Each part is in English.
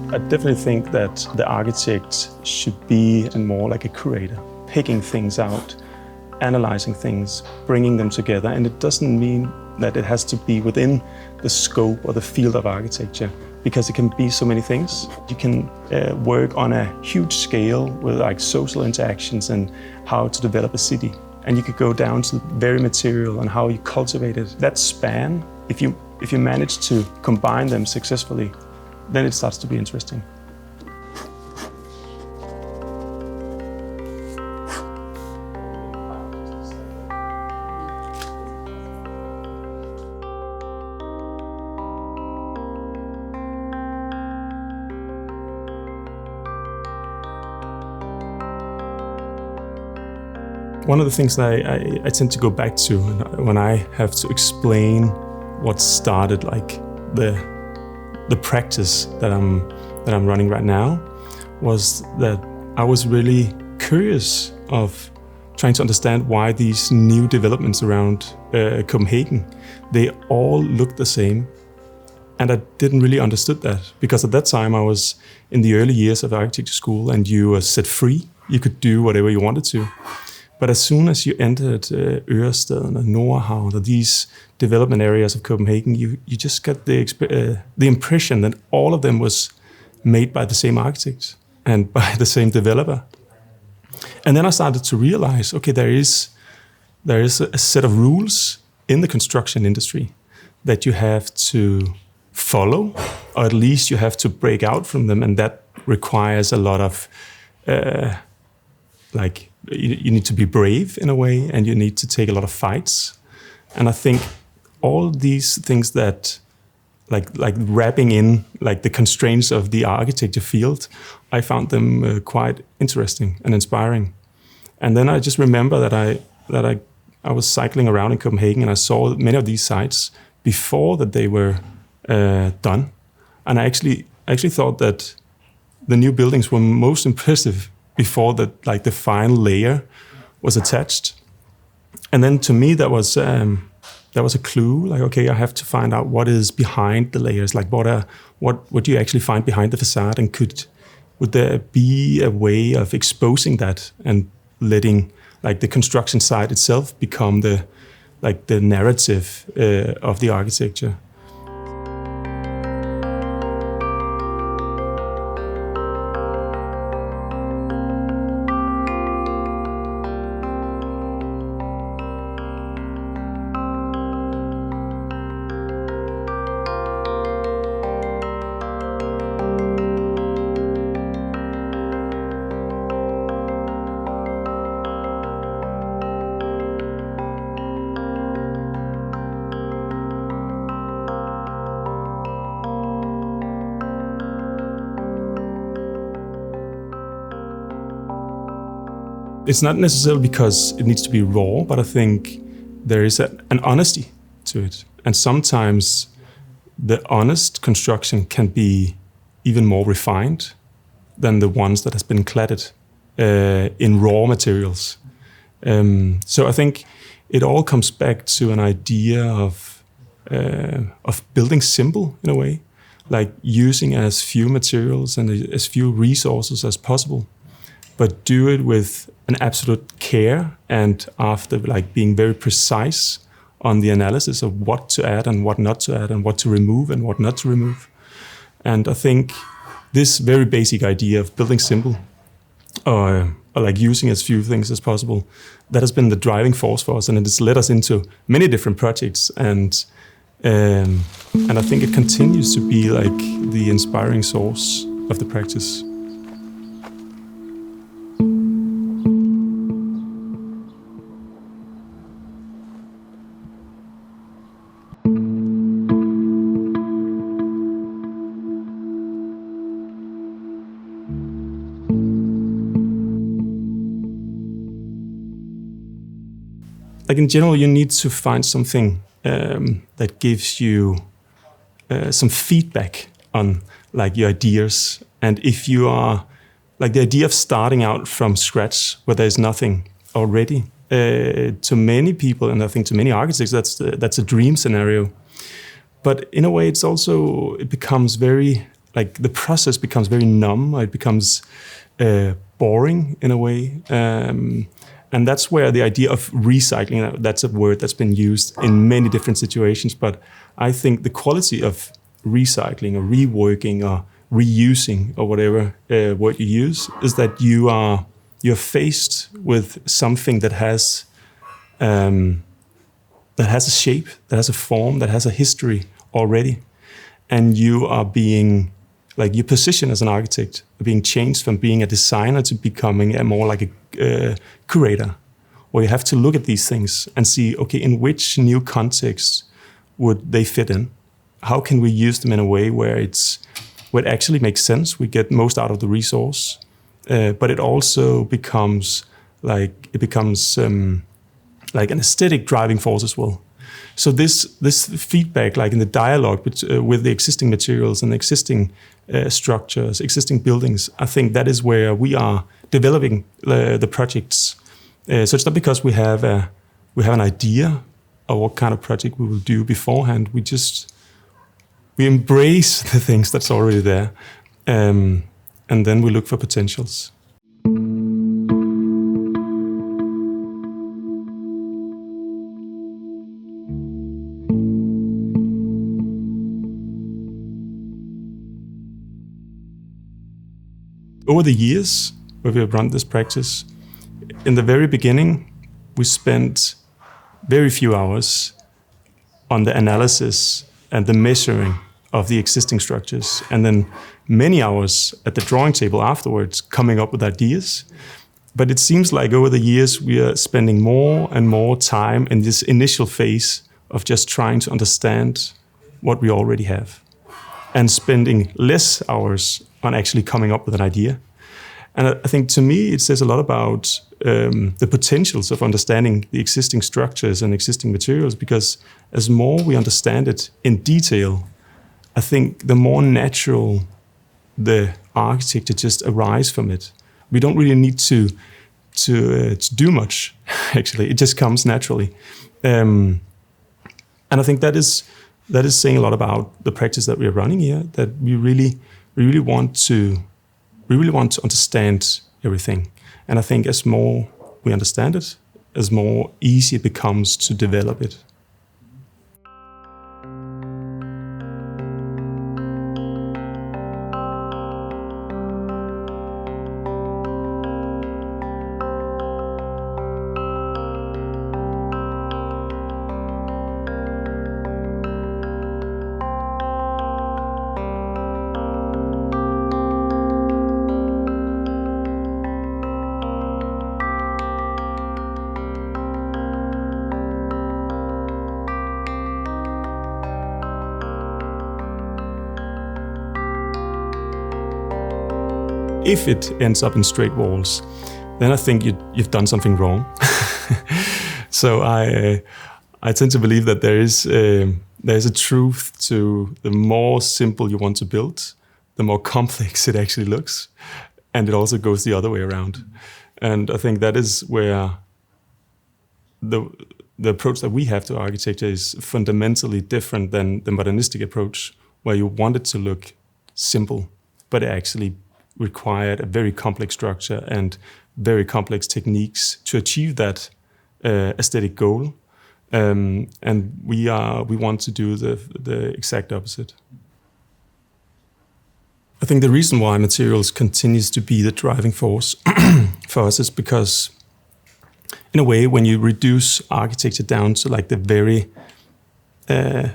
I definitely think that the architect should be more like a curator, picking things out, analyzing things, bringing them together. And it doesn't mean that it has to be within the scope or the field of architecture, because it can be so many things. You can work on a huge scale with like social interactions and how to develop a city. And you could go down to very material and how you cultivate it. That span, if you manage to combine them successfully, then it starts to be interesting. One of the things that I tend to go back to when I have to explain what started like the practice that I'm running right now was that I was really curious of trying to understand why these new developments around Copenhagen, they all look the same. And I didn't really understood that, because at that time I was in the early years of architecture school and you were set free. You could do whatever you wanted to. But as soon as you entered Ørestaden and Nordhavn, or these development areas of Copenhagen, you just got the impression that all of them was made by the same architect and by the same developer. And then I started to realize, okay, there is a set of rules in the construction industry that you have to follow, or at least you have to break out from them, and that requires a lot of you need to be brave in a way, and you need to take a lot of fights. And I think all these things that like wrapping in like the constraints of the architecture field, I found them quite interesting and inspiring. And then I just remember that I was cycling around in Copenhagen and I saw many of these sites before that they were done. And I actually thought that the new buildings were most impressive before the final layer was attached. And then to me that was a clue, like, okay, I have to find out what is behind the layers, like what do you actually find behind the facade, and would there be a way of exposing that and letting like the construction site itself become the narrative of the architecture. It's not necessarily because it needs to be raw, but I think there is an honesty to it. And sometimes the honest construction can be even more refined than the ones that has been cladded in raw materials. So I think it all comes back to an idea of building simple in a way, like using as few materials and as few resources as possible, but do it with an absolute care and after like being very precise on the analysis of what to add and what not to add and what to remove and what not to remove. And I think this very basic idea of building simple or like using as few things as possible, that has been the driving force for us, and it has led us into many different projects, and I think it continues to be like the inspiring source of the practice. Like in general, you need to find something that gives you some feedback on like your ideas. And if you are like the idea of starting out from scratch where there's nothing already, to many people, and I think to many architects, that's a dream scenario. But in a way, it becomes very like the process becomes very numb, or it becomes boring in a way. And that's where the idea of recycling, that's a word that's been used in many different situations, but I think the quality of recycling or reworking or reusing or whatever word you use is that you're faced with something that has a shape, that has a form, that has a history already, and you are being, like your position as an architect, being changed from being a designer to becoming a more like a curator, where you have to look at these things and see, okay, in which new context would they fit in? How can we use them in a way where it actually makes sense? We get most out of the resource, but it also becomes like an aesthetic driving force as well. So this feedback, like in the dialogue with the existing materials and existing structures, existing buildings, I think that is where we are developing the projects. So it's not because we have an idea of what kind of project we will do beforehand. We embrace the things that's already there, and then we look for potentials. Over the years, where we have run this practice, in the very beginning, we spent very few hours on the analysis and the measuring of the existing structures, and then many hours at the drawing table afterwards coming up with ideas. But it seems like over the years, we are spending more and more time in this initial phase of just trying to understand what we already have, and spending less hours on actually coming up with an idea. And I think to me, it says a lot about the potentials of understanding the existing structures and existing materials, because as more we understand it in detail, I think the more natural the architecture just arises from it. We don't really need to do much, actually. It just comes naturally. And I think that is saying a lot about the practice that we are running here, that we really want to understand everything. And I think as more we understand it, as more easy it becomes to develop it. If it ends up in straight walls, then I think you've done something wrong. So I tend to believe that there is a truth to the more simple you want to build, the more complex it actually looks, and it also goes the other way around. And I think that is where the approach that we have to architecture is fundamentally different than the modernistic approach, where you want it to look simple, but it actually required a very complex structure and very complex techniques to achieve that aesthetic goal. And we want to do the exact opposite. I think the reason why materials continues to be the driving force for us is because, in a way, when you reduce architecture down to like the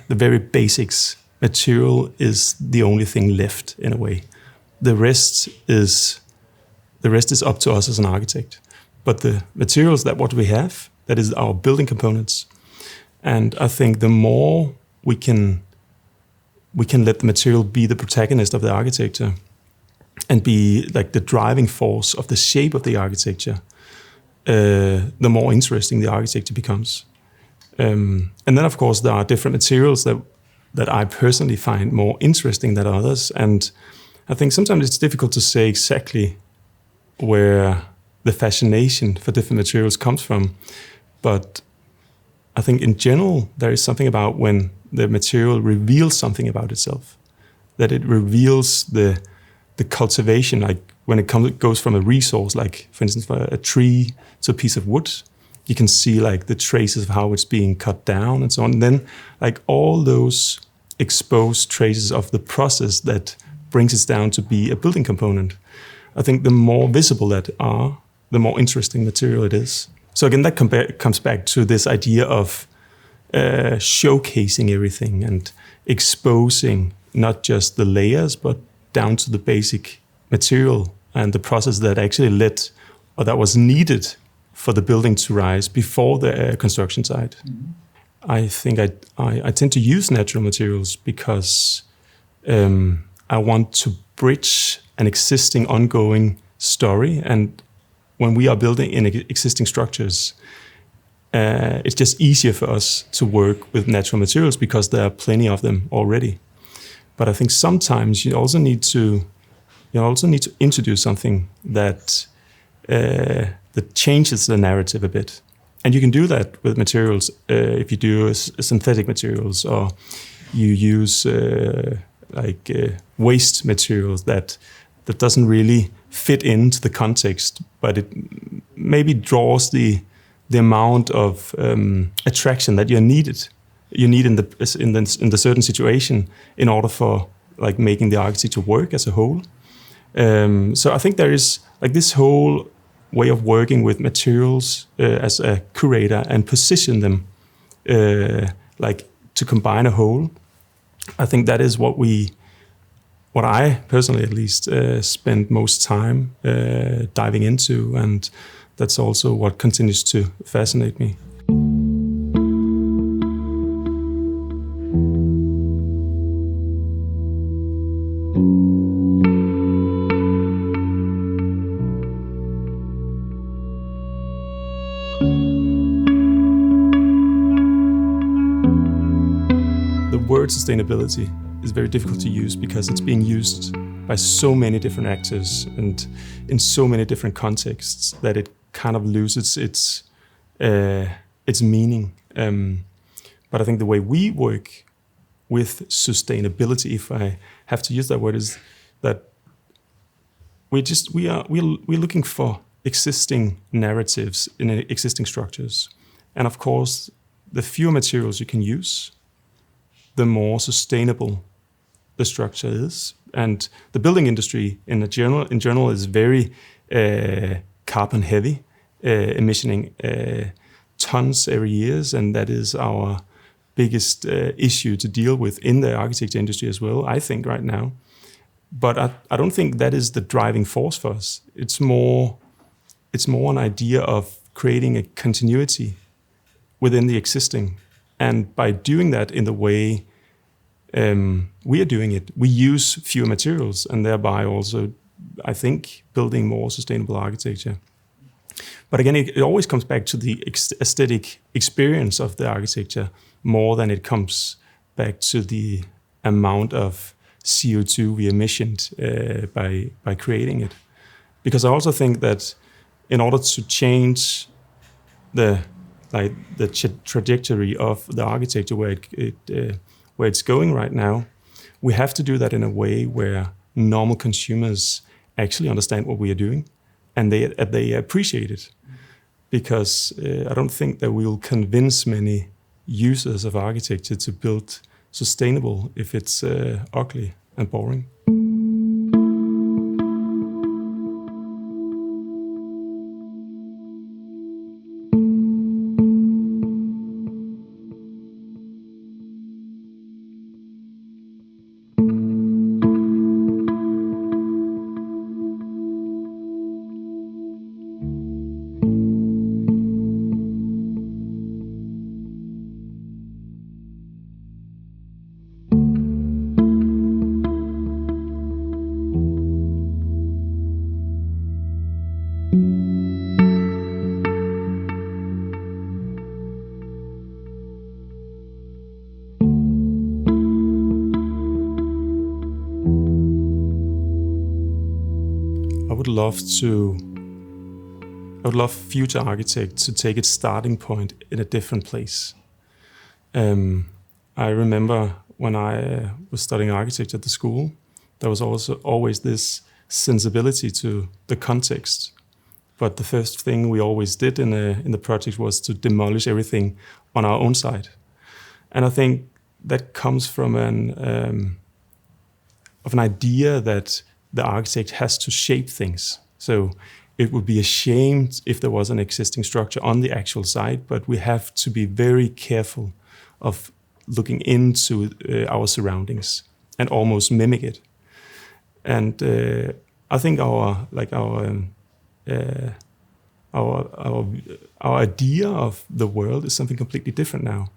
very basics, material is the only thing left in a way. The rest is up to us as an architect. But the materials what we have, that is our building components. And I think the more we can let the material be the protagonist of the architecture and be like the driving force of the shape of the architecture, the more interesting the architecture becomes. And then, of course, there are different materials that I personally find more interesting than others. And I think sometimes it's difficult to say exactly where the fascination for different materials comes from. But I think in general, there is something about when the material reveals something about itself. that it reveals the cultivation, like when it goes from a resource, like for instance, for a tree to a piece of wood, you can see like the traces of how it's being cut down and so on. And then like all those exposed traces of the process that brings it down to be a building component. I think the more visible that are, the more interesting material it is. So again, that comes back to this idea of showcasing everything and exposing not just the layers, but down to the basic material and the process that actually led, or that was needed for the building to rise before the construction site. Mm-hmm. I think I tend to use natural materials because I want to bridge an existing ongoing story. And when we are building in existing structures, it's just easier for us to work with natural materials because there are plenty of them already. But I think sometimes you also need to introduce something that changes the narrative a bit. And you can do that with materials if you do synthetic materials, or you use waste materials that doesn't really fit into the context, but it maybe draws the amount of attraction that you need in the certain situation in order for like making the architecture work as a whole. So I think there is like this whole way of working with materials as a curator and position them like to combine a whole. I think that is what I personally at least spend most time diving into, and that's also what continues to fascinate me. The word sustainability is very difficult to use because it's being used by so many different actors and in so many different contexts that it kind of loses its meaning. But I think the way we work with sustainability, if I have to use that word, is that we're looking for existing narratives in existing structures. And of course, the fewer materials you can use, the more sustainable the structure is. And the building industry in general is very carbon heavy, emitting tons every year, and that is our biggest issue to deal with in the architecture industry as well, I think, right now. But I don't think that is the driving force for us. It's more an idea of creating a continuity within the existing. And by doing that in the way we are doing it, we use fewer materials and thereby also, I think, building more sustainable architecture. But again, it always comes back to the aesthetic experience of the architecture more than it comes back to the amount of CO2 we emissioned by creating it. Because I also think that in order to change the trajectory of the architecture where it's going right now, we have to do that in a way where normal consumers actually understand what we are doing and they appreciate it. Because I don't think that we will convince many users of architecture to build sustainable if it's ugly and boring. I would love future architects to take its starting point in a different place. I remember when I was studying architecture at the school, there was also always this sensibility to the context. But the first thing we always did in the project was to demolish everything on our own side. And I think that comes from an idea that the architect has to shape things. So it would be a shame if there was an existing structure on the actual site, but we have to be very careful of looking into our surroundings and almost mimic it. And I think our idea of the world is something completely different now.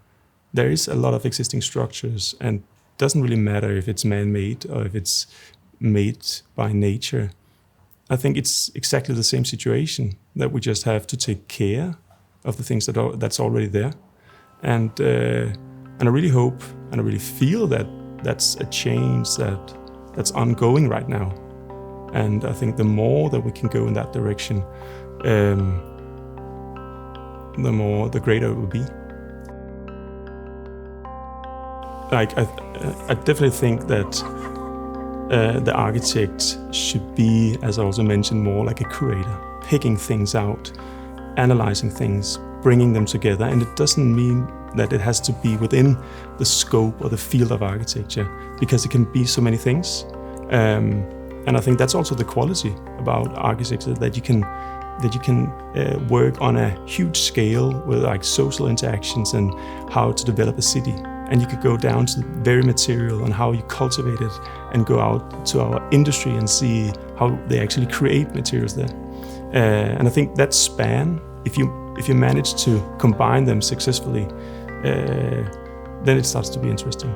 There is a lot of existing structures, and it doesn't really matter if it's man-made or if it's made by nature. I think it's exactly the same situation, that we just have to take care of the things that's already there. And I really hope and I really feel that that's a change that's ongoing right now. And I think the more that we can go in that direction, the greater it will be. Like I definitely think that the architect should be, as I also mentioned, more like a curator, picking things out, analyzing things, bringing them together. And it doesn't mean that it has to be within the scope or the field of architecture, because it can be so many things. And I think that's also the quality about architecture, that you can work on a huge scale with like social interactions and how to develop a city. And you could go down to the very material and how you cultivate it, and go out to our industry and see how they actually create materials there. And I think that span, if you manage to combine them successfully, then it starts to be interesting.